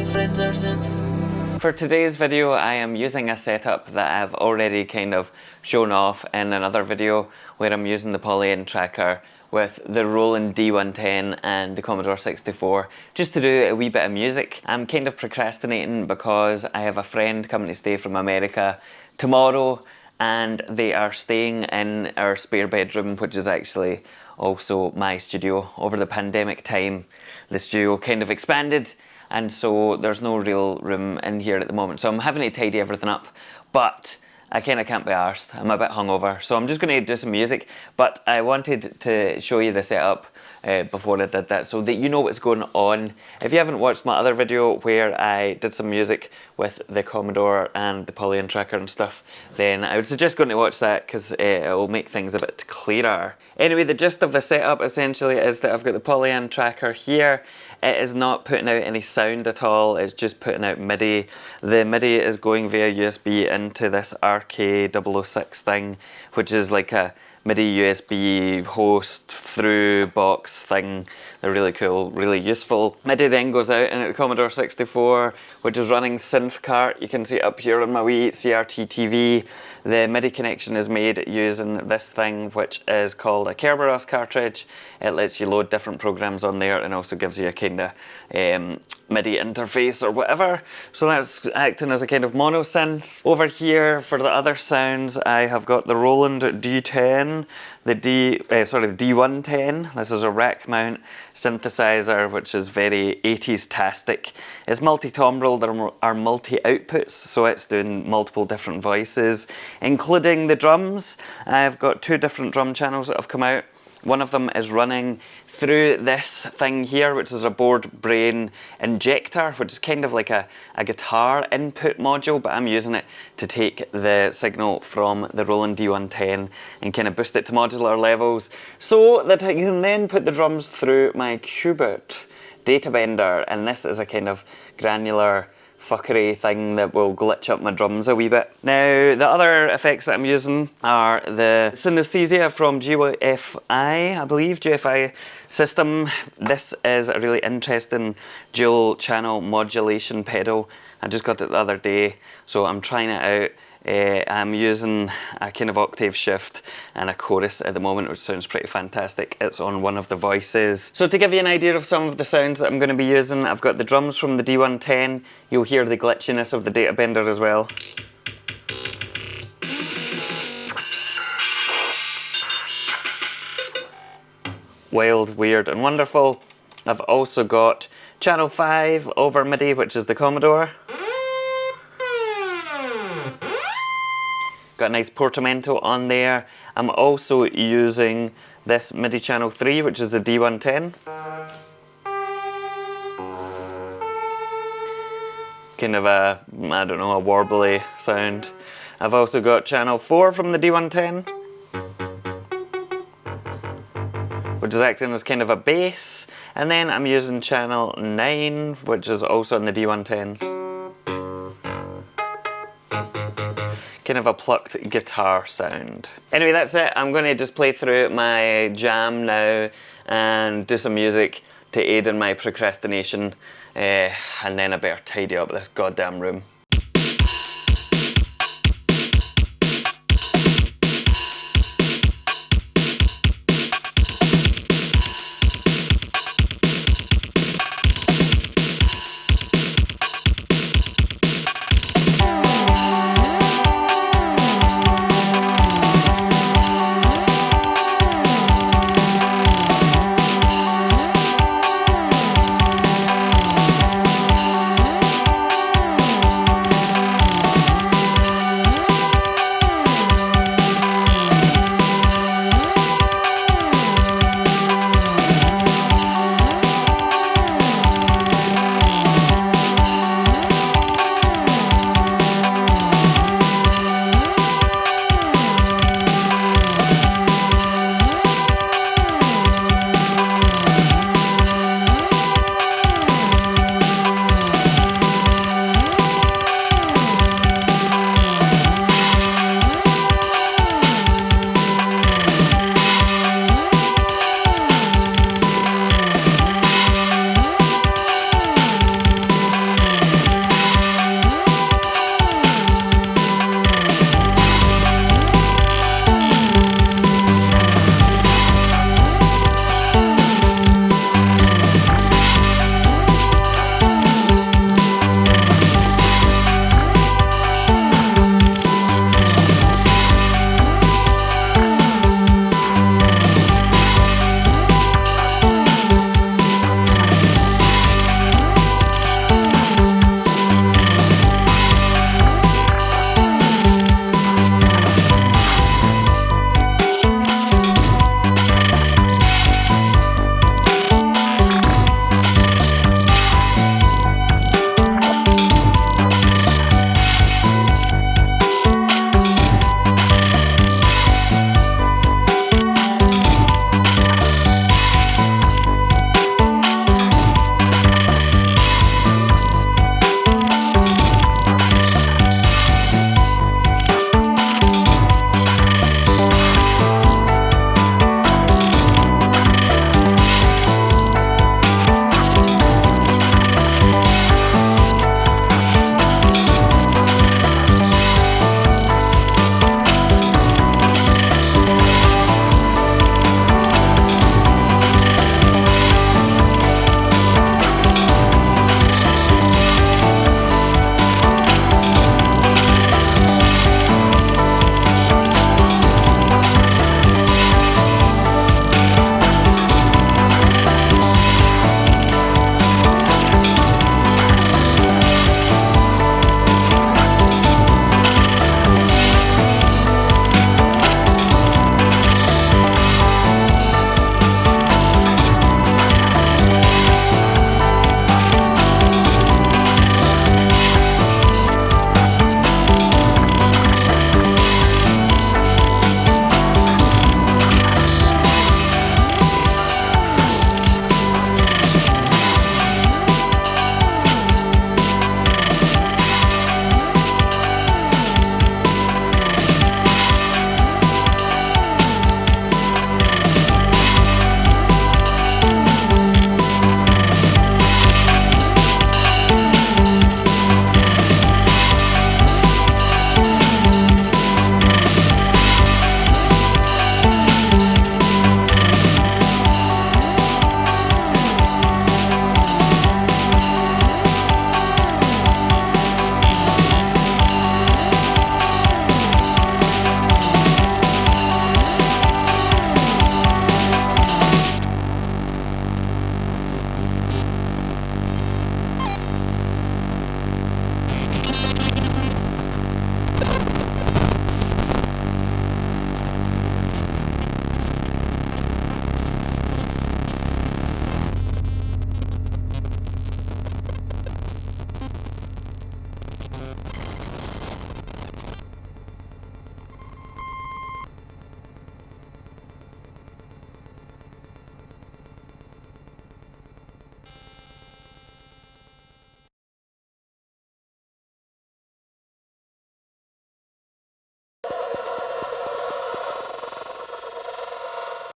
friends are since. For today's video, I am using a setup that I've already kind of shown off in another video where I'm using the polyend tracker with the Roland D-110 and the Commodore 64 just to do a wee bit of music. I'm kind of procrastinating because I have a friend coming to stay from America tomorrow and they are staying in our spare bedroom, which is actually also my studio. Over the pandemic time, the studio kind of expanded and so there's no real room in here at the moment. So I'm having to tidy everything up, but I kind of can't be arsed. I'm a bit hungover, so I'm just going to do some music. But I wanted to show you the setup before I did that so that you know what's going on. If you haven't watched my other video where I did some music with the Commodore and the polyend tracker and stuff, then I would suggest going to watch that because it will make things a bit clearer. Anyway, the gist of the setup essentially is that I've got the polyend tracker here. It is not putting out any sound at all, it's just putting out MIDI. The MIDI is going via USB into this RK006 thing, which is like a MIDI USB host through box thing. They're really cool, really useful. MIDI then goes out into the Commodore 64, which is running SynthCart. You can see it up here on my wee CRT TV. The MIDI connection is made using this thing, which is called a Kerberos cartridge. It lets you load different programs on there and also gives you a kind of MIDI interface or whatever. So that's acting as a kind of mono synth. Over here for the other sounds, I have got the Roland D-110, the D-110. This is a rack mount synthesizer, which is very 80s-tastic. It's multi-timbral, there are multi-outputs, so it's doing multiple different voices, including the drums. I've got two different drum channels that have come out. One of them is running through this thing here, which is a board brain Injectr, which is kind of like a guitar input module, but I'm using it to take the signal from the Roland D-110 and kind of boost it to modular levels so that I can then put the drums through my QuBit Data Bender, and this is a kind of granular fuckery thing that will glitch up my drums a wee bit. Now, the other effects that I'm using are the Synaesthesia from GFI, I believe, GFI system. This is a really interesting dual channel modulation pedal. I just got it the other day, so I'm trying it out. I'm using a kind of octave shift and a chorus at the moment, which sounds pretty fantastic. It's on one of the voices. So to give you an idea of some of the sounds that I'm going to be using, I've got the drums from the D-110. You'll hear the glitchiness of the Data Bender as well. Wild, weird and wonderful. I've also got channel 5 over MIDI, which is the Commodore. Got a nice portamento on there. I'm also using this MIDI channel 3, which is the D-110. Kind of a, I don't know, a warbly sound. I've also got channel 4 from the D-110, which is acting as kind of a bass. And then I'm using channel 9, which is also on the D-110. Kind of a plucked guitar sound. Anyway, that's it. I'm going to just play through my jam now and do some music to aid in my procrastination, and then I better tidy up this goddamn room.